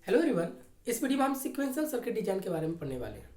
Hello everyone. इस video में हम सीक्वेंशियल सर्किट डिजाइन के बारे में पढ़ने वाले हैं।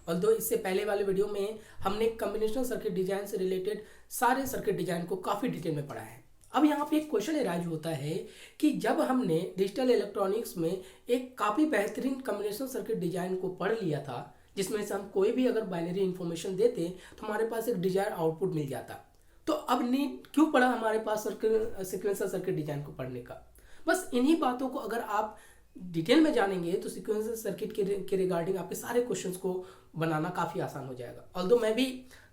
और दो इससे पहले वाले वीडियो में हमने कॉम्बिनेशनल सर्किट डिजाइन से रिलेटेड सारे सर्किट डिजाइन को काफ़ी डिटेल में पढ़ा है। अब यहाँ पे एक क्वेश्चन एराइज होता है कि जब हमने डिजिटल इलेक्ट्रॉनिक्स में एक काफ़ी बेहतरीन कॉम्बिनेशनल सर्किट डिजाइन को पढ़ लिया था, जिसमें से हम कोई भी अगर बाइनरी इन्फॉर्मेशन देते तो हमारे पास एक डिजायर आउटपुट मिल जाता, तो अब नीड क्यों पड़ा हमारे पास सीक्वेंशियल सर्किट डिजाइन को पढ़ने का। बस इन्हीं बातों को अगर आप डिटेल में जानेंगे तो सीक्वेंशियल सर्किट के रिगार्डिंग आपके सारे क्वेश्चंस को बनाना काफ़ी आसान हो जाएगा। ऑल्दो मैं भी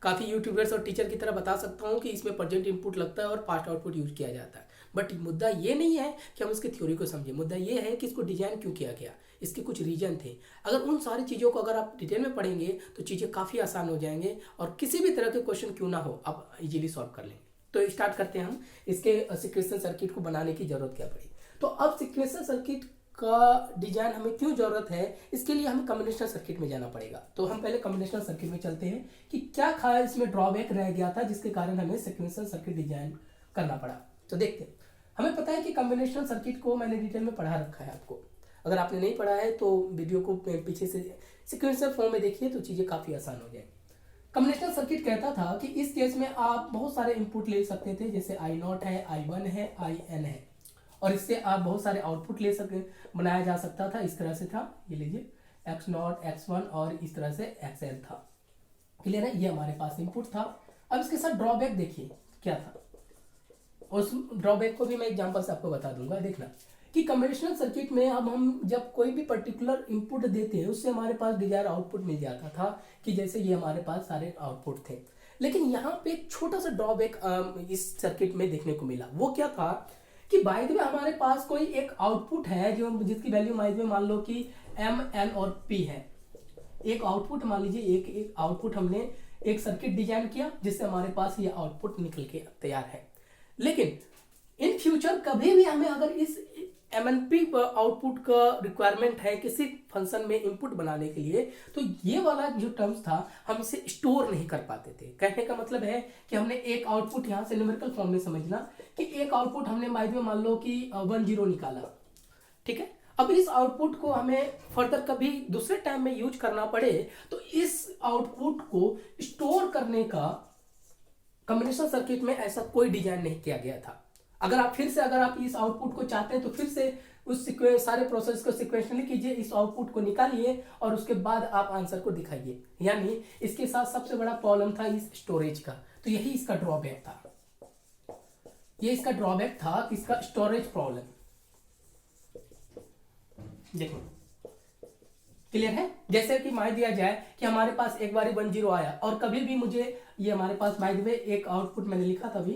काफ़ी यूट्यूबर्स और टीचर की तरह बता सकता हूँ कि इसमें प्रेजेंट इनपुट लगता है और पास्ट आउटपुट यूज किया जाता है, बट मुद्दा ये नहीं है कि हम इसकी थ्योरी को समझें। मुद्दा ये है कि इसको डिजाइन क्यों किया गया, इसके कुछ रीजन थे। अगर उन सारी चीज़ों को अगर आप डिटेल में पढ़ेंगे तो चीज़ें काफ़ी आसान हो जाएंगे और किसी भी तरह के क्वेश्चन क्यों ना हो आप इजीली सॉल्व कर लेंगे। तो स्टार्ट करते हैं हम इसके सीक्वेंशियल सर्किट को बनाने की जरूरत क्या पड़ी। तो अब सीक्वेंशियल सर्किट का डिजाइन हमें क्यों जरूरत है, इसके लिए हमें कॉम्बिनेशनल सर्किट में जाना पड़ेगा। तो हम पहले कॉम्बिनेशनल सर्किट में चलते हैं कि क्या खाया इसमें ड्रॉबैक रह गया था जिसके कारण हमें सीक्वेंशियल सर्किट डिजाइन करना पड़ा। तो देखते हैं। हमें पता है कि कॉम्बिनेशनल सर्किट को मैंने डिटेल में पढ़ा रखा है आपको। अगर आपने नहीं पढ़ा है तो वीडियो को पीछे से सीक्वेंशियल फॉर्म में देखिए तो चीज़ें काफ़ी आसान हो जाएगी। कॉम्बिनेशनल सर्किट कहता था कि इस केस में आप बहुत सारे इनपुट ले सकते थे, जैसे I0 है, I1 है, IN है, और इससे आप बहुत सारे आउटपुट ले सके बनाया जा सकता था। इस तरह से था, ये लीजिए X0, X1 और इस तरह से XL था। क्लियर है, ये हमारे पास इनपुट था। अब इसके साथ ड्रॉबैक देखिए क्या था, उस ड्रॉबैक को भी मैं एग्जांपल से आपको बता दूंगा। देखना कि कॉम्बिनेशनल सर्किट में अब हम जब कोई भी पर्टिकुलर इनपुट देते हैं उससे हमारे पास डिजायर आउटपुट मिल जाता था, कि जैसे ये हमारे पास सारे आउटपुट थे। लेकिन यहाँ पे एक छोटा सा ड्रॉबैक इस सर्किट में देखने को मिला। वो क्या था कि बाय द वे हमारे पास कोई एक आउटपुट है जो जिसकी वैल्यू मान लो कि M, N और P है। एक आउटपुट मान लीजिए, एक आउटपुट हमने एक सर्किट डिजाइन किया जिससे हमारे पास ये आउटपुट निकल के तैयार है। लेकिन इन फ्यूचर कभी भी हमें अगर इस MNP आउटपुट का रिक्वायरमेंट है किसी फंक्शन में इनपुट बनाने के लिए, तो ये वाला जो टर्म्स था हम इसे स्टोर नहीं कर पाते थे। कहने का मतलब है कि हमने एक आउटपुट यहाँ से न्यूमेरिकल फॉर्म में समझना कि एक आउटपुट हमने मान लो कि 10 निकाला, ठीक है। अब इस आउटपुट को हमें फर्दर कभी दूसरे टाइम में यूज करना पड़े तो इस आउटपुट को स्टोर करने का कॉम्बिनेशनल सर्किट में ऐसा कोई डिजाइन नहीं किया गया था। अगर आप इस आउटपुट को चाहते हैं तो फिर से उस सारे प्रोसेस को सिक्वेंशली कीजिए, इस आउटपुट को निकालिए और उसके बाद आप आंसर को दिखाइए। यानी इसके साथ सबसे बड़ा प्रॉब्लम था इस स्टोरेज का, तो यही इसका ड्रॉबैक था। ये इसका ड्रॉबैक था, इसका स्टोरेज प्रॉब्लम। देखो क्लियर है। जैसे कि मान दिया जाए कि हमारे पास एक बार 10 आया और कभी भी मुझे ये हमारे पास बाय द वे एक आउटपुट मैंने लिखा था अभी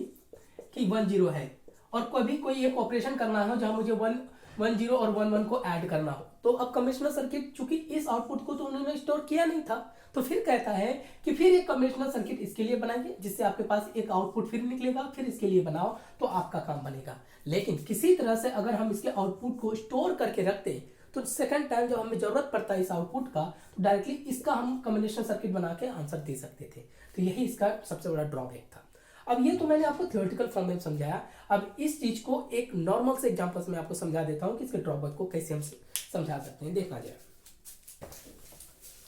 कि 10 है, और कभी कोई एक ऑपरेशन करना हो जहां मुझे 10 और 11 को ऐड करना हो, तो अब कॉम्बिनेशनल सर्किट चूंकि इस आउटपुट को तो उन्होंने स्टोर किया नहीं था, तो फिर कहता है कि फिर एक कॉम्बिनेशनल सर्किट इसके लिए बनाइए जिससे आपके पास एक आउटपुट फिर निकलेगा, फिर इसके लिए बनाओ तो आपका काम बनेगा। लेकिन किसी तरह से अगर हम इसके आउटपुट को स्टोर करके रखते तो सेकंड टाइम जब हमें जरूरत पड़ता है इस आउटपुट का तो डायरेक्टली इसका हम कॉम्बिनेशन सर्किट बना के आंसर दे सकते थे। तो यही इसका सबसे बड़ा ड्रॉबैक था। अब ये तो मैंने आपको थ्योरेटिकल फॉर्म में समझाया। अब इस चीज को एक नॉर्मल से एग्जांपल्स में आपको समझा देता हूं कि इसके ड्रॉबैक को कैसे हम समझा सकते हैं। देखना जाए,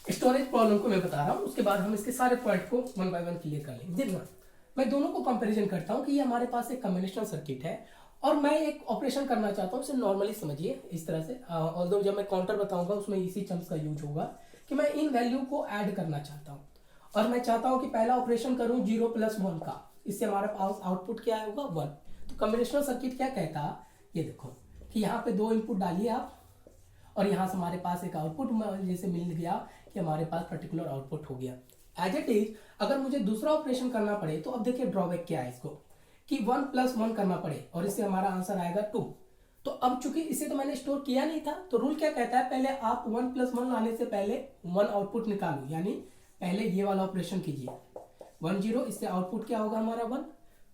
स्टोरेज प्रॉब्लम को मैं बता रहा हूं, उसके बाद हम इसके सारे पॉइंट को वन बाय वन क्लियर कर लेंगे। देखना, मैं दोनों को कंपेरिजन करता हूं कि ये हमारे पास एक कॉम्बिनेशनल सर्किट है और मैं एक ऑपरेशन करना चाहता हूं। इसे नॉर्मली समझिए इस तरह से, ऑल्दो जब मैं काउंटर बताऊंगा उसमें इसी टर्म्स का यूज होगा कि मैं इन वैल्यू को ऐड करना चाहता हूं और मैं चाहता हूं कि पहला ऑपरेशन करूं 0 + 1 का, इससे हमारे पास आउटपुट क्या होगा 1। तो कॉम्बिनेशनल सर्किट क्या कहता, ये देखो कि यहाँ पे 2 इनपुट डालिए आप और यहाँ से हमारे पास एक आउटपुट जैसे मिल गया कि हमारे पास पर्टिकुलर आउटपुट हो गया। एज इट इज अगर मुझे दूसरा ऑपरेशन करना पड़े तो अब देखिए ड्रॉबैक क्या है इसको कि 1 + 1 करना पड़े और इससे हमारा आंसर आएगा 2। तो अब चूंकि इसे तो मैंने स्टोर किया नहीं था, तो रूल क्या कहता है, पहले आप 1 + 1 लाने से पहले 1 आउटपुट निकालो, यानी पहले ये वाला ऑपरेशन कीजिए 10, इससे आउटपुट क्या होगा हमारा 1।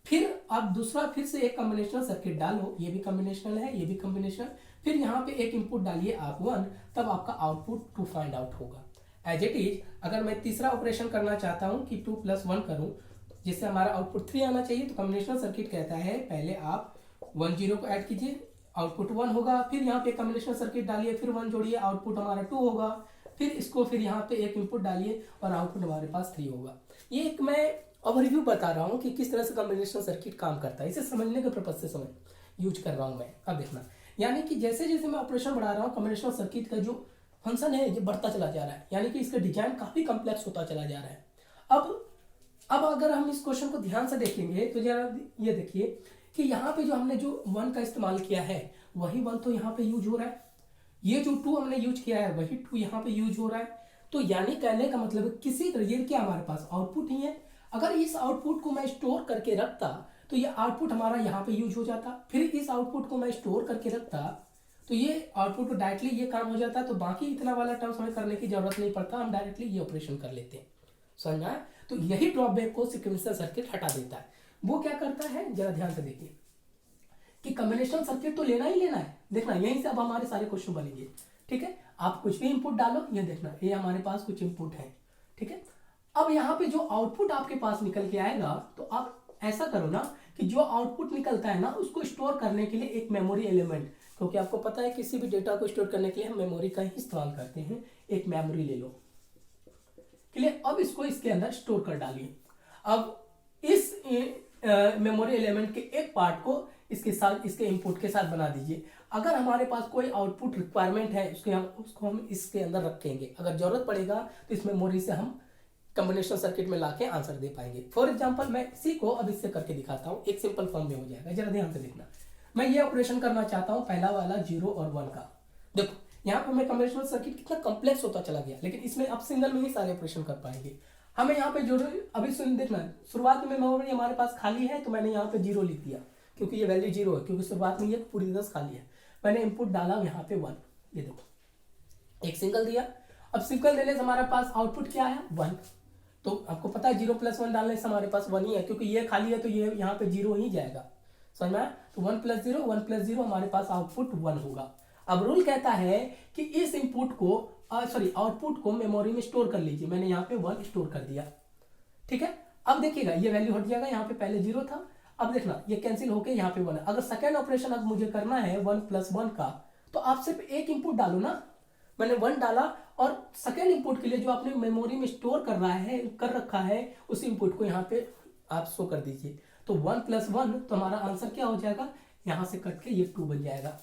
फिर आप दूसरा फिर से एक कॉम्बिनेशनल सर्किट डालो, ये भी कॉम्बिनेशनल है, ये भी कॉम्बिनेशनल, फिर यहाँ पे एक इनपुट डालिए आप 1, तब आपका आउटपुट 2 फाइंड आउट होगा। एज इट इज अगर मैं तीसरा ऑपरेशन करना चाहता हूँ कि 2 + 1 करूँ जिससे हमारा आउटपुट 3 आना चाहिए, तो कॉम्बिनेशनल सर्किट कहता है पहले आप 10 को ऐड कीजिए आउटपुट 1 होगा, फिर यहाँ पे कम्बिनेशनल सर्किट डालिए, फिर 1 जोड़िए, आउटपुट हमारा 2 होगा, फिर इसको फिर यहाँ पे एक इनपुट डालिए और आउटपुट हमारे पास 3 होगा। ये एक मैं ओवरव्यू बता रहा हूँ कि किस तरह से कम्बिनेशनल सर्किट काम करता है, इसे समझने के पर्पज से यूज कर रहा हूँ मैं। अब देखना, यानी कि जैसे जैसे मैं ऑपरेशन बढ़ा रहा हूँ कम्बिनेशनल सर्किट का जो फंक्शन है ये बढ़ता चला जा रहा है, यानी कि इसका डिजाइन काफी कम्प्लेक्स होता चला जा रहा है। अब अगर हम इस क्वेश्चन को ध्यान से देखेंगे तो जरा ये देखिए कि यहाँ पे जो हमने जो 1 का इस्तेमाल किया है वही 1 तो यहाँ पे यूज हो रहा है, ये जो 2 हमने यूज किया है वही 2 यहाँ पे यूज हो रहा है। तो यानी कहने का मतलब किसी तरह ये क्या हमारे पास आउटपुट ही है, अगर इस आउटपुट को मैं स्टोर करके रखता तो ये आउटपुट हमारा यहाँ पे यूज हो जाता, फिर इस आउटपुट को मैं स्टोर करके रखता तो ये आउटपुट को डायरेक्टली ये काम हो जाता, तो बाकी इतना वाला टर्म्स हमें करने की जरूरत नहीं पड़ता, हम डायरेक्टली ये ऑपरेशन कर लेते हैं। समझ में आया? तो यही ड्रॉबैक को सीक्वेंशियल सर्किट हटा देता है। वो क्या करता है जरा ध्यान से देखिए कि कॉम्बिनेशन सर्किट तो लेना ही लेना है। देखना यहीं से अब हमारे सारे क्वेश्चन बनेंगे, ठीक है। आप कुछ भी इनपुट डालो, ये देखना ये हमारे पास कुछ इनपुट है, ठीक है। अब यहाँ पे जो आउटपुट आपके पास निकल के आएगा तो आप ऐसा करो ना कि जो आउटपुट निकलता है ना उसको स्टोर करने के लिए एक मेमोरी एलिमेंट, क्योंकि आपको पता है किसी भी डेटा को स्टोर करने के लिए हम मेमोरी का ही इस्तेमाल करते हैं, एक मेमोरी ले लो क्लियर। अब इसको इसके अंदर स्टोर कर डालिए। अब इस मेमोरी एलिमेंट के एक पार्ट को इसके साथ इसके इनपुट के साथ बना दीजिए। अगर हमारे पास कोई आउटपुट रिक्वायरमेंट है उसको हम इसके अंदर रखेंगे, अगर जरूरत पड़ेगा तो इस मेमोरी से हम कॉम्बिनेशनल सर्किट में लाके आंसर दे पाएंगे। फॉर एग्जांपल मैं इसी को अब इससे करके दिखाता हूँ, एक सिंपल फॉर्म में हो जाएगा, जरा ध्यान से देखना। मैं ये ऑपरेशन करना चाहता हूँ पहला वाला 0 और 1 का। देखो यहाँ पे मैं कन्वेंशनल सर्किट कितना कॉम्प्लेक्स होता चला गया, लेकिन इसमें अब सिंगल में ही सारे ऑपरेशन कर पाएंगे। हमें यहाँ पे जो अभी सुन देखना, शुरुआत में मेमोरी हमारे पास खाली है तो मैंने यहाँ पे 0 लिख दिया क्योंकि ये वैल्यू 0 है, क्योंकि शुरुआत में ये पूरी 10 खाली है। मैंने इनपुट डाला यहाँ पे 1, ये देखो एक सिंगल दिया। अब सिंगल देने से हमारे पास आउटपुट क्या है 1, तो आपको पता है 0 + 1 डालने से हमारे पास 1 ही है, क्योंकि ये खाली है तो ये यहाँ पे 0 ही जाएगा। समझ में? तो 1 + 0 1 + 0 हमारे पास आउटपुट 1 होगा। अब रूल कहता है कि इस इनपुट को आउटपुट को मेमोरी में स्टोर कर लीजिए। मैंने यहाँ पे 1 स्टोर कर दिया, ठीक है। अब देखिएगा ये वैल्यू हट जाएगा, यहाँ पे पहले 0 था, अब देखना ये कैंसिल होके यहाँ पे 1 है। अगर सेकेंड ऑपरेशन अब मुझे करना है 1 + 1 का, तो आप सिर्फ एक इनपुट डालो ना। मैंने 1 डाला और सेकेंड इनपुट के लिए जो आपने मेमोरी में स्टोर कर रखा है उस इनपुट को यहाँ पे आप शो कर दीजिए। तो 1 + 1 तो हमारा आंसर क्या हो जाएगा, यहाँ से कट के ये 2 बन जाएगा।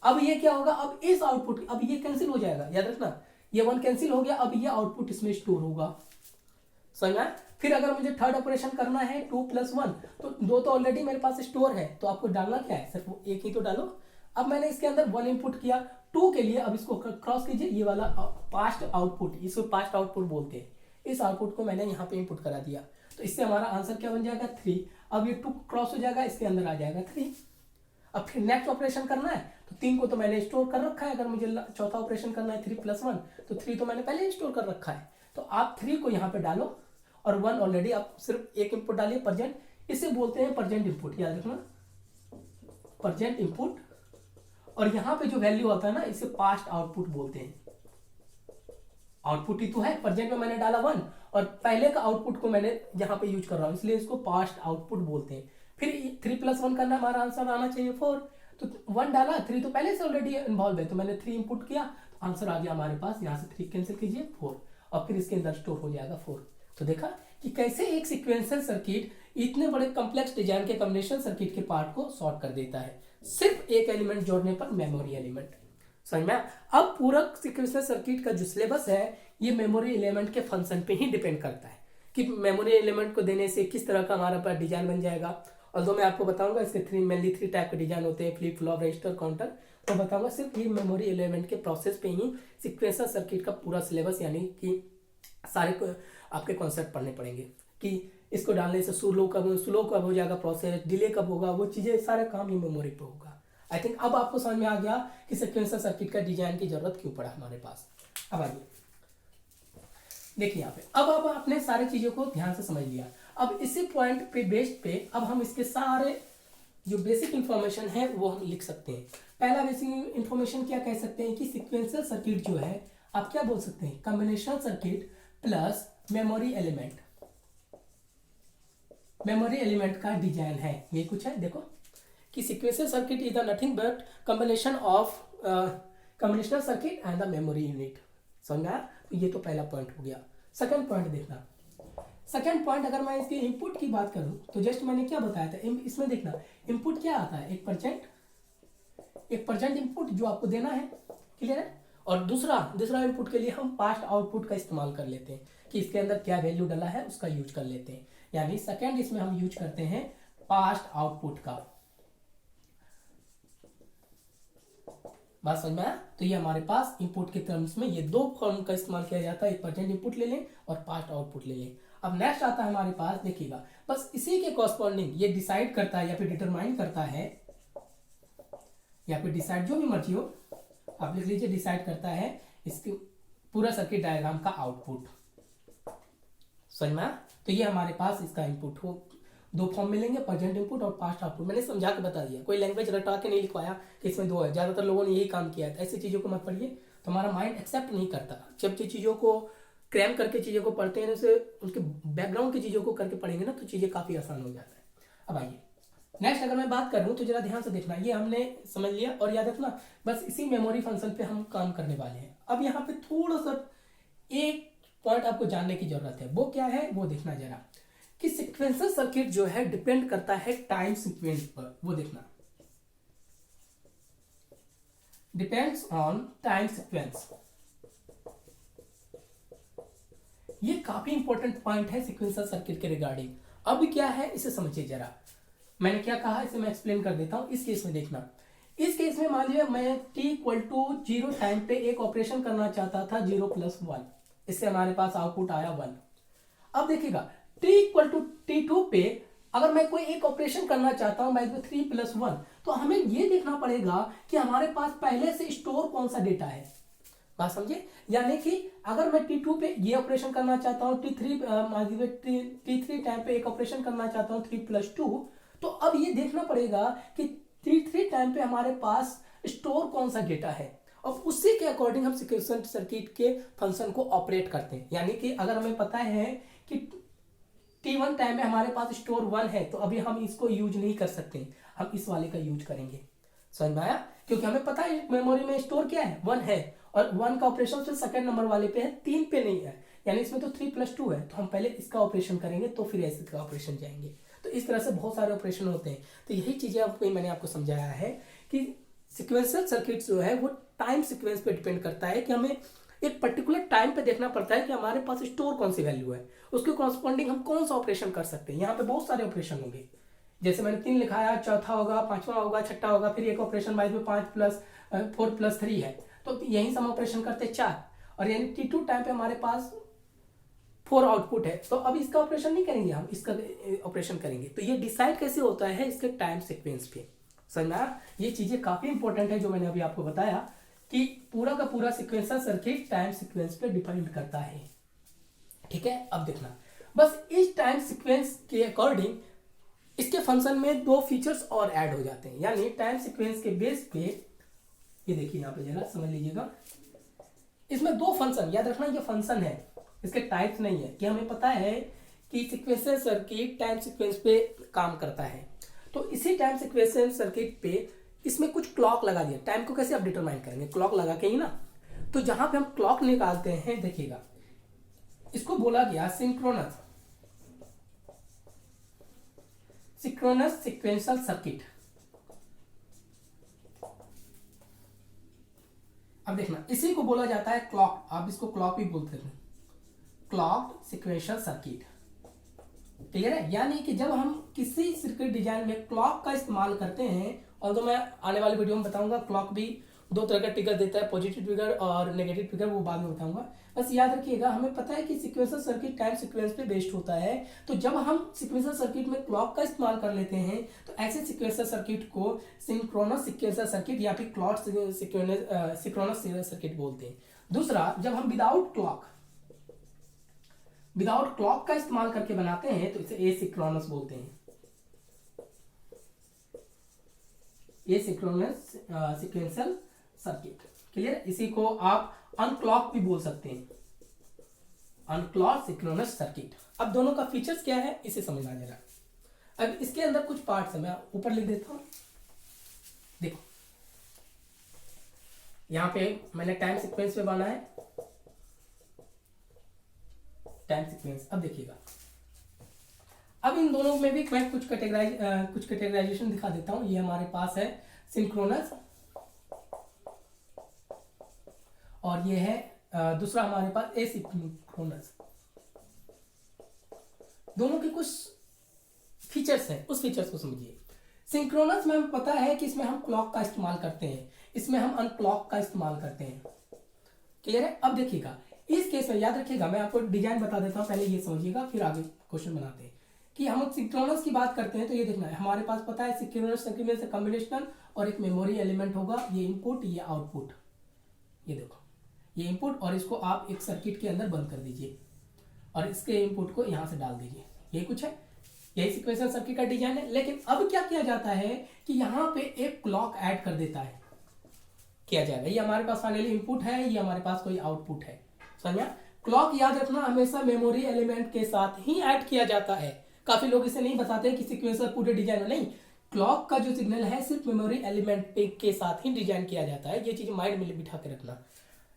अब ये क्या होगा, अब इस आउटपुट अब ये कैंसिल हो जाएगा, याद रखना ये 1 कैंसिल हो गया, अब ये आउटपुट इसमें स्टोर होगा। समझ में? फिर अगर मुझे थर्ड ऑपरेशन करना है 2 + 1, तो 2 तो ऑलरेडी मेरे पास स्टोर है, तो आपको डालना क्या है, सिर्फ एक ही तो डालो। अब मैंने इसके अंदर 1 इनपुट किया 2 के लिए, अब इसको क्रॉस कीजिए, ये वाला पास्ट आउटपुट, इसको पास्ट आउटपुट बोलते हैं। इस आउटपुट को मैंने यहाँ पे इनपुट करा दिया, तो इससे हमारा आंसर क्या बन जाएगा 3। अब ये 2 क्रॉस हो जाएगा, इसके अंदर आ जाएगा 3। अब फिर नेक्स्ट ऑपरेशन करना है तो 3 को तो मैंने स्टोर कर रखा है, अगर मुझे चौथा ऑपरेशन करना है 3 + 1, तो 3 तो मैंने पहले स्टोर कर रखा है। तो आप 3 को यहाँ पे डालो और 1 ऑलरेडी, आप सिर्फ एक इनपुट डालिए प्रेजेंट, इसे बोलते हैं प्रेजेंट इनपुट, याद रखना प्रेजेंट इनपुट। और यहाँ पे जो वैल्यू आता है ना इसे पास्ट आउटपुट बोलते हैं। आउटपुट ही तो है, प्रेजेंट में मैंने डाला 1 और पहले का आउटपुट को मैंने यहाँ पे यूज कर रहा हूँ, इसलिए इसको पास्ट आउटपुट बोलते हैं। फिर 3 + 1 करना, हमारा आंसर आना चाहिए 4, तो 1 डाला, 3 तो पहले से ऑलरेडी इन्वॉल्व है, तो मैंने 3 इनपुट किया, तो आंसर आ गया हमारे पास, यहाँ से 3 कैंसिल कीजिए 4, और फिर इसके अंदर स्टोर हो जाएगा 4। तो देखा कि कैसे एक सीक्वेंशियल सर्किट इतने बड़े कॉम्प्लेक्स डिजाइन के कॉम्बिनेशन सर्किट के पार्ट को सॉर्ट कर देता है, सिर्फ एक एलिमेंट जोड़ने पर, मेमोरी एलिमेंट। समझ में? अब पूरा सीक्वेंशियल सर्किट का जो सिलेबस है ये मेमोरी एलिमेंट के फंक्शन पे ही डिपेंड करता है कि मेमोरी एलिमेंट को देने से किस तरह का हमारा पास डिजाइन बन जाएगा। और मैं आपको बताऊंगा इसके मेनली 3 टाइप के डिजाइन होते हैं, फ्लिप फ्लॉप, रजिस्टर, काउंटर, तो बताऊंगा सिर्फ ये मेमोरी एलिमेंट के प्रोसेस पे ही सीक्वेंशियल सर्किट का पूरा सिलेबस, यानी कि सारे आपके कॉन्सेप्ट पढ़ने पड़ेंगे कि इसको डालने से स्लो कब हो जाएगा प्रोसेस, डिले कब होगा, वो चीजें सारे काम ही मेमोरी पे होगा। आई थिंक अब आपको समझ में आ गया कि सीक्वेंशियल सर्किट का डिजाइन की जरूरत क्यों पड़ा हमारे पास। अब आइए देखिए यहाँ पे, अब आपने सारी चीजों को ध्यान से समझ लिया। अब इसी पॉइंट पे बेस्ड पे अब हम इसके सारे जो बेसिक इंफॉर्मेशन है वो हम लिख सकते हैं। पहला बेसिक इंफॉर्मेशन क्या कह सकते हैं कि सीक्वेंशियल सर्किट जो है आप क्या बोल सकते हैं, combinational circuit plus memory element का डिजाइन है। ये कुछ है देखो कि sequential circuit is the nothing but combination of combinational circuit and the memory unit. समझा? तो ये तो पहला पॉइंट हो गया। सेकंड पॉइंट देखना, सेकंड पॉइंट अगर मैं इसके इनपुट की बात करूं तो जस्ट मैंने क्या बताया था, इसमें देखना इनपुट क्या आता है, 1% इनपुट जो आपको देना है, क्लियर है। और दूसरा इनपुट के लिए हम पास्ट आउटपुट का इस्तेमाल कर लेते हैं कि इसके अंदर क्या वैल्यू डाला है उसका यूज कर लेते हैं, यानी सेकंड इसमें हम यूज करते हैं पास्ट आउटपुट का। बात समझ में आया? तो ये हमारे पास इनपुट के टर्म्स में ये दो फॉर्म का इस्तेमाल किया जाता है, 1% इनपुट ले लें और पास्ट आउटपुट ले लें। अब नेक्स्ट आता है हमारे पास, देखिएगा बस इसी के कॉरस्पॉन्डिंग ये डिसाइड करता है या फिर डिटरमाइन करता है या फिर डिसाइड, जो भी मर्जी हो आप लिख लीजिए, डिसाइड करता है इसके पूरा सर्किट डायग्राम का आउटपुट। समझ में? तो ये हमारे पास इसका इनपुट हो, दो फॉर्म मिलेंगे, प्रेजेंट इनपुट और पास्ट आउटपुट। मैंने समझा के बता दिया, कोई लैंग्वेज रटा के नहीं लिखवाया कि इसमें दो है। ज्यादातर लोगों ने यही काम किया है, ऐसी चीजों को मत पढ़िए, तो हमारा माइंड एक्सेप्ट नहीं करता। जब चीजों को क्रैम करके चीजों को पढ़ते हैं, उसे उनके बैकग्राउंड की चीजों को करके पढ़ेंगे ना तो चीजें काफी आसान हो जाता है। अब आइए नेक्स्ट अगर मैं बात करूं तो जरा ध्यान से देखना, ये हमने समझ लिया और याद रखना बस इसी मेमोरी फंक्शन पे हम काम करने वाले हैं। अब यहाँ पे थोड़ा सा एक पॉइंट आपको जानने की जरूरत है, वो क्या है वो देखना जरा, कि सीक्वेंशियल सर्किट जो है डिपेंड करता है टाइम सीक्वेंस पर। वो देखना, डिपेंड्स ऑन टाइम सीक्वेंस। ये काफी इंपॉर्टेंट पॉइंट है सीक्वेंशियल सर्किट के रिगार्डिंग। अब क्या है इसे समझिए जरा, मैंने क्या कहा इसे मैं एक्सप्लेन कर देता हूं। इस केस में देखना, इस केस में मान लीजिए मैं t=0 टाइम पे एक ऑपरेशन करना चाहता था 0+1, इससे हमारे पास आउटपुट आया 1। अब देखिएगा t=t2 पे अगर मैं कोई एक ऑपरेशन करना चाहता हूं बाय 3+1, तो हमें ये देखना पड़ेगा कि हमारे पास पहले से स्टोर कौन सा डेटा है। बात समझे? यानी कि अगर मैं t2 पे ये ऑपरेशन करना चाहता हूं, t3 टाइम पे एक ऑपरेशन करना चाहता हूं 3+2, तो अब ये देखना पड़ेगा कि t3 टाइम पे हमारे पास स्टोर कौन सा डेटा है और उसी के अकॉर्डिंग हम सीक्वेंशियल सर्किट के फंक्शन को ऑपरेट करते हैं। यानी कि अगर हमें पता है कि t1 टाइम में हमारे पास स्टोर 1 है, तो अभी हम इसको यूज नहीं कर सकते, हम इस वाले का यूज करेंगे। समझ में आया? क्योंकि हमें पता है मेमोरी में स्टोर क्या है, 1 है, और 1 का ऑपरेशन सिर्फ सेकंड नंबर वाले पे है, 3 पे नहीं है, यानी इसमें तो 3+2 है, तो हम पहले इसका ऑपरेशन करेंगे तो फिर ऐसे का ऑपरेशन जाएंगे। तो इस तरह से बहुत सारे ऑपरेशन होते हैं। तो यही चीजें आपको मैंने आपको समझाया है कि सीक्वेंशियल सर्किट जो है वो टाइम सीक्वेंस पे डिपेंड करता है, कि हमें एक पर्टिकुलर टाइम पे देखना पड़ता है कि हमारे पास स्टोर कौन सी वैल्यू है, उसके कॉरस्पॉन्डिंग हम कौन सा ऑपरेशन कर सकते हैं। यहाँ पे बहुत सारे ऑपरेशन होंगे, जैसे मैंने 3 लिखाया, चौथा होगा, पांचवा होगा, छठा होगा, फिर एक ऑपरेशन बाद में 4+3 है, तो यही से हम ऑपरेशन करते 4, और यानी t2 टाइम पे हमारे पास 4 आउटपुट है, तो अब इसका ऑपरेशन नहीं करेंगे, हम इसका ऑपरेशन करेंगे। तो ये डिसाइड कैसे होता है, इसके टाइम सीक्वेंस पे। समझना? ये चीजें काफी इंपॉर्टेंट है जो मैंने अभी आपको बताया कि पूरा का पूरा सीक्वेंशियल सर्किट टाइम सीक्वेंस पे डिपेंड करता है। ठीक है? अब देखना बस इस टाइम सीक्वेंस के अकॉर्डिंग इसके फंक्शन में 2 फीचर्स और ऐड हो जाते हैं, यानी टाइम सीक्वेंस के बेस पे ये देखिए यहाँ पे जरा समझ लीजिएगा, इसमें 2 फंक्शन, याद रखना ये फंक्शन है, इसके टाइप्स नहीं है। कि हमें पता है कि सीक्वेंशियल सर्किट टाइम सीक्वेंस पे काम करता है, तो इसी टाइम सीक्वेंशियल सर्किट पे इसमें कुछ क्लॉक लगा दिया। टाइम को कैसे आप डिटरमाइन करेंगे, क्लॉक लगा के ही ना। तो जहां पे हम क्लॉक निकालते हैं, देखिएगा इसको बोला गया सिंक्रोनस सीक्वेंशियल सर्किट। अब देखना इसी को बोला जाता है क्लॉक, आप इसको क्लॉक भी बोलते हैं, क्लॉक सीक्वेंशियल सर्किट। क्लियर है? यानी कि जब हम किसी सर्किट डिजाइन में क्लॉक का इस्तेमाल करते हैं, और तो मैं आने वाले वीडियो में बताऊंगा क्लॉक भी 2 तरह का ट्रिगर देता है, पॉजिटिव ट्रिगर और नेगेटिव ट्रिगर, वो बाद में बताऊंगा। बस याद रखिएगा, हमें पता है कि सीक्वेंशियल सर्किट टाइम सीक्वेंस पे बेस्ड होता है, तो जब हम सीक्वेंशियल सर्किट में क्लॉक का इस्तेमाल कर लेते हैं तो ऐसे सीक्वेंशियल सर्किट को सिंक्रोनस सीक्वेंशियल सर्किट या फिर क्लॉक सिंक्रोनस सर्किट बोलते हैं। दूसरा, जब हम विदाउट क्लॉक का इस्तेमाल करके बनाते हैं तो इसे एसिंक्रोनस बोलते हैं, एसिंक्रोनस सीक्वेंशियल सर्किट। क्लियर? इसी को आप अनक्लॉक भी बोल सकते हैं, अनक्लॉक सिंक्रोनस सर्किट। अब दोनों का फीचर्स क्या है इसे समझना जरा। अब इसके अंदर कुछ पार्ट्स है, मैं ऊपर लिख देता हूं, देखो यहाँ पे मैंने टाइम सीक्वेंस पे बना है टाइम सीक्वेंस। अब देखिएगा, अब इन दोनों में भी मैं कुछ कैटेगराइजेशन दिखा देता हूं। ये हमारे पास है सिंक्रोनस और ये है दूसरा हमारे पास एसिंक्रोनस। दोनों के कुछ फीचर्स हैं, उस फीचर्स को समझिए। सिंक्रोनस में हमें पता है कि इसमें हम क्लॉक का इस्तेमाल करते हैं, इसमें हम अनक्लॉक का इस्तेमाल करते हैं। क्लियर है? अब देखिएगा इस केस में याद रखिएगा, मैं आपको डिजाइन बता देता हूं, पहले ये समझिएगा फिर आगे क्वेश्चन बनाते हैं। कि हम सिंक्रोनस की बात करते हैं तो ये देखना है, हमारे पास पता है सिंक्रोनस सर्किट में से कॉम्बिनेशनल और एक मेमोरी एलिमेंट होगा। ये इनपुट ये आउटपुट, ये देखो ये इनपुट, और इसको आप एक सर्किट के अंदर बंद कर दीजिए और इसके इनपुट को यहां से डाल दीजिए। ये कुछ है, यही सीक्वेंशियल सर्किट का डिजाइन है। लेकिन अब क्या किया जाता है कि यहाँ पे एक क्लॉक ऐड कर देता है, किया जाएगा। ये हमारे पास फाइनली इनपुट है, ये हमारे पास कोई आउटपुट है। समझा? क्लॉक याद रखना हमेशा मेमोरी एलिमेंट के साथ ही ऐड किया जाता है। काफी लोग इसे नहीं बताते कि सीक्वेंशियल पूरे डिजाइन में नहीं, क्लॉक का जो सिग्नल है सिर्फ मेमोरी एलिमेंट के साथ ही डिजाइन किया जाता है। ये चीज माइंड में बिठा के रखना।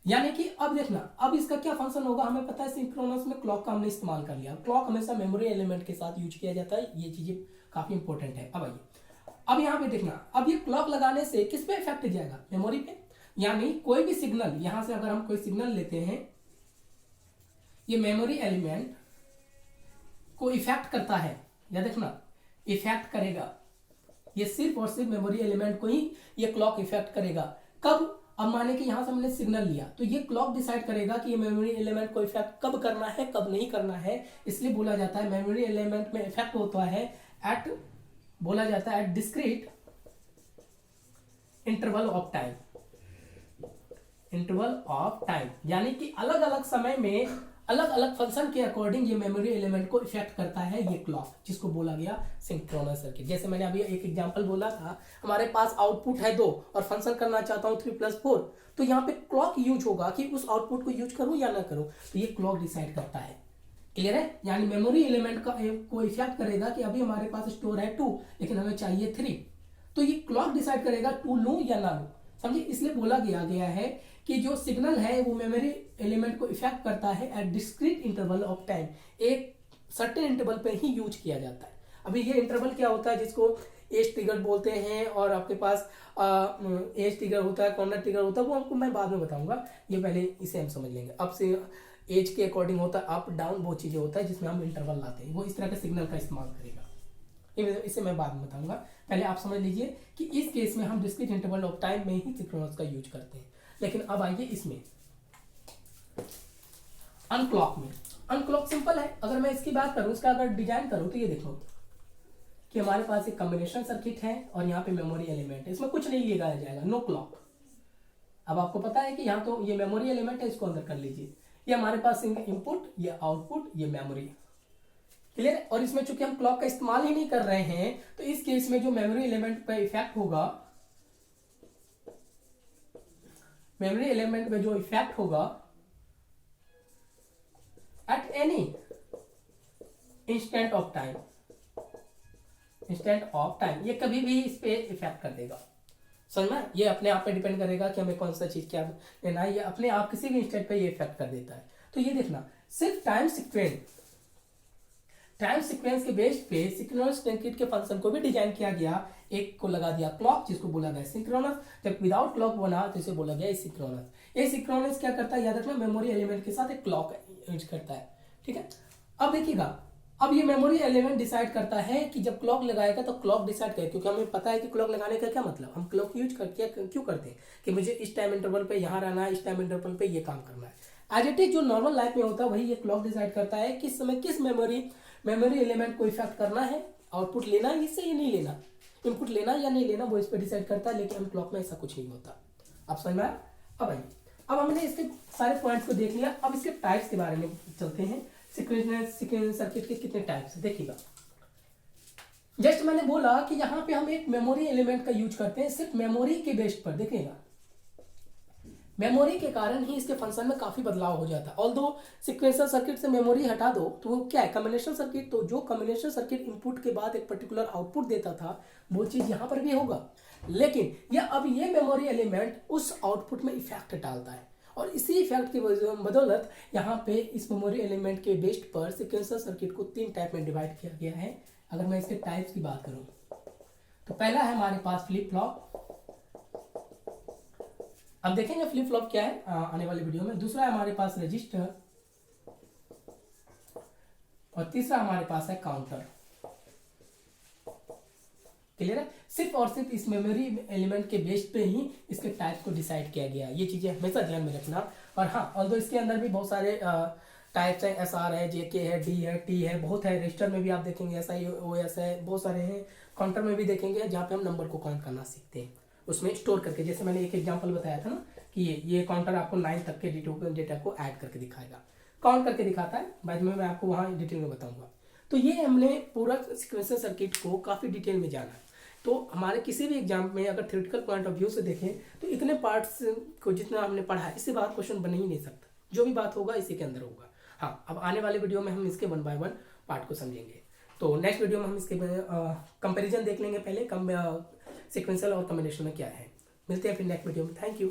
यानी कि अब देखना, अब इसका क्या फंक्शन होगा, हमें पता है सिंक्रोनस में क्लॉक का हमने इस्तेमाल कर लिया। क्लॉक हमेशा मेमोरी एलिमेंट के साथ यूज किया जाता है, ये चीजें काफी इंपॉर्टेंट है। अब आइए, अब यहाँ पे देखना, अब ये क्लॉक लगाने से किस पे इफेक्ट जाएगा, मेमोरी पे। यानी कोई भी सिग्नल, यहां से अगर हम कोई सिग्नल लेते हैं, ये मेमोरी एलिमेंट को इफेक्ट करता है, या देखना इफेक्ट करेगा, ये सिर्फ और सिर्फ मेमोरी एलिमेंट को ही ये क्लॉक इफेक्ट करेगा। कब? अब माने कि यहां से हमने सिग्नल लिया तो ये क्लॉक डिसाइड करेगा कि ये मेमोरी एलिमेंट को इफेक्ट कब करना है कब नहीं करना है। इसलिए बोला जाता है मेमोरी एलिमेंट में इफेक्ट होता है एट, बोला जाता है at discrete interval of time, interval of time. यानी कि अलग अलग समय में अलग अलग फंक्शन के अकॉर्डिंग ये मेमोरी एलिमेंट को इफेक्ट करता है ये क्लॉक, जिसको बोला गया सिंक्रोनस सर्किट। जैसे मैंने अभी एक एग्जांपल बोला था, हमारे पास आउटपुट है 2 और फंक्शन करना चाहता हूं 3+4, तो यहाँ पे क्लॉक यूज होगा कि उस आउटपुट को यूज करूं या ना करूं, तो ये क्लॉक डिसाइड करता है। क्लियर है? यानी मेमोरी एलिमेंट को इफेक्ट करेगा कि अभी हमारे पास स्टोर है 2 लेकिन हमें चाहिए 3, तो ये क्लॉक डिसाइड करेगा 2 लूं या ना लूं। समझिए? इसलिए बोला गया है कि जो सिग्नल है वो मेमोरी एलिमेंट को इफेक्ट करता है at discrete interval of time, एक सर्टेन इंटरवल पे ही यूज किया जाता है। अभी ये इंटरवल क्या होता है, जिसको एज ट्रिगर बोलते हैं, और आपके पास एज ट्रिगर होता है, कॉर्नर ट्रिगर होता है, वो आपको मैं बाद में बताऊंगा। ये पहले इसे हम समझ लेंगे। अब से एज के अकॉर्डिंग होता है अप डाउन, वो चीजें होता है जिसमें हम इंटरवल लाते हैं, वो इस तरह के सिग्नल का इस्तेमाल करेगा। इसे मैं बाद में बताऊंगा, पहले आप समझ लीजिए कि इस केस में हम डिस्क्रीट इंटरवल ऑफ टाइम में ही सिंक्रोनस का यूज करते हैं। लेकिन अब आइए इसमें अनक्लॉक में। अनक्लॉक सिंपल है, अगर मैं इसकी बात करूं, इसका अगर डिजाइन करूं, तो ये देखो कि हमारे पास एक कॉम्बिनेशन सर्किट है और यहाँ पे मेमोरी एलिमेंट है, इसमें कुछ नहीं लगाया जाएगा, नो क्लॉक। अब आपको पता है कि यहाँ तो ये मेमोरी एलिमेंट है, इसको अंदर कर लीजिए। ये हमारे पास इनपुट, ये आउटपुट, ये मेमोरी। क्लियर? और इसमें चूंकि हम क्लॉक का इस्तेमाल ही नहीं कर रहे हैं, तो इस केस में जो मेमोरी एलिमेंट पे इफेक्ट होगा, मेमोरी एलिमेंट में जो इफेक्ट होगा at any instant of time, instant of time, ये कभी भी इस पे इफेक्ट कर देगा। समझ में? ये अपने आप पे डिपेंड करेगा कि हमें कौन सा चीज क्या लेना है, ये अपने आप किसी भी इंस्टेंट पे ये इफेक्ट कर देता है। तो ये देखना, सिर्फ टाइम सीक्वेंस के बेस पे सिंक्रोनस सर्किट के फंक्शन को भी डिजाइन किया गया। एक को लगा दिया क्लॉक, जिसको बोला गया सिंक्रोनस। जब विदाउट क्लॉक बना तो इसे बोला गया एसिंक्रोनस। एसिंक्रोनस क्या करता है, याद रखना, मेमोरी एलिमेंट के साथ एक क्लॉक यूज करता है। ठीक है? अब देखिएगा, अब ये मेमोरी एलिमेंट डिसाइड करता है कि जब क्लॉक लगाएगा तो क्लॉक डिसाइड करे, क्योंकि हमें पता है कि क्लॉक लगाने का क्या मतलब, हम क्लॉक यूज करके क्यों करते हैं कि मुझे इस टाइम इंटरवल पे यहाँ रहना है, इस टाइम इंटरवल पे ये काम करना है। एज इट इज जो नॉर्मल लाइफ में होता है वही ये क्लॉक डिसाइड करता है किस समय किस मेमोरी एलिमेंट को इफेक्ट करना है, आउटपुट लेना है इससे या नहीं लेना, इनपुट लेना या नहीं लेना, वो इस पर डिसाइड करता है। लेकिन क्लॉक में ऐसा कुछ नहीं होता। अब समझ में आया? अब आइए, अब हमने इसके सारे पॉइंट्स को देख लिया, अब इसके टाइप्स के बारे में चलते हैं। सीक्वेंशियल सर्किट के कितने टाइप्स है देखिएगा। जस्ट मैंने बोला कि यहाँ पे हम एक मेमोरी एलिमेंट का यूज करते हैं, सिर्फ मेमोरी के बेस पर। देखिएगा, मेमोरी के कारण ही इसके फंक्शन में काफी बदलाव हो जाता है। ऑल्दो सीक्वेंशियल सर्किट से मेमोरी हटा दो तो वो क्या है, कॉम्बिनेशन सर्किट। तो जो कॉम्बिनेशन सर्किट इनपुट के बाद एक पर्टिकुलर आउटपुट देता था, वो चीज यहाँ पर भी होगा। लेकिन ये मेमोरी एलिमेंट उस आउटपुट में इफेक्ट डालता है, और इसी इफेक्ट की बदौलत यहाँ पे इस मेमोरी एलिमेंट के बेस पर सीक्वेंसर सर्किट को 3 टाइप में डिवाइड किया गया है। अगर मैं इसके टाइप्स की बात करूँ तो पहला है हमारे पास फ्लिप फ्लॉप। अब देखेंगे फ्लिप फ्लॉप क्या है आने वाले वीडियो में। दूसरा है हमारे पास रजिस्टर, और तीसरा हमारे पास है काउंटर। क्लियर है? सिर्फ और सिर्फ इस मेमोरी एलिमेंट के बेस पे ही इसके टाइप्स को डिसाइड किया गया। ये चीजें हमेशा ध्यान में रखना। और हाँ, ऑल्दो इसके अंदर भी बहुत सारे टाइप्स हैं, SR है, JK है, D है, T है, बहुत है। रजिस्टर में भी आप देखेंगे SI OS है, बहुत सारे हैं। काउंटर में भी देखेंगे जहाँ पे हम नंबर को काउंट करना सीखते हैं, उसमें स्टोर करके। जैसे मैंने एक एग्जांपल बताया था ना कि ये काउंटर आपको 9 तक के डेटा को ऐड करके दिखाएगा, काउंट करके दिखाता है। बाद में मैं आपको वहाँ डिटेल में बताऊंगा। तो ये हमने पूरा सीक्वेंसर सर्किट को काफ़ी डिटेल में जाना। तो हमारे किसी भी एग्जाम में अगर थ्योरेटिकल पॉइंट ऑफ व्यू से देखें तो इतने पार्ट्स को जितना हमने पढ़ा है, इससे बाहर क्वेश्चन बन ही नहीं सकता। जो भी बात होगा इसी के अंदर होगा। हाँ, अब आने वाले वीडियो में हम इसके 1 बाय 1 पार्ट को समझेंगे। तो नेक्स्ट वीडियो में हम इसके कंपैरिजन देख लेंगे पहले, सीक्वेंशियल और कॉम्बिनेशन में क्या है। मिलते हैं फिर नेक्स्ट वीडियो में। Thank you.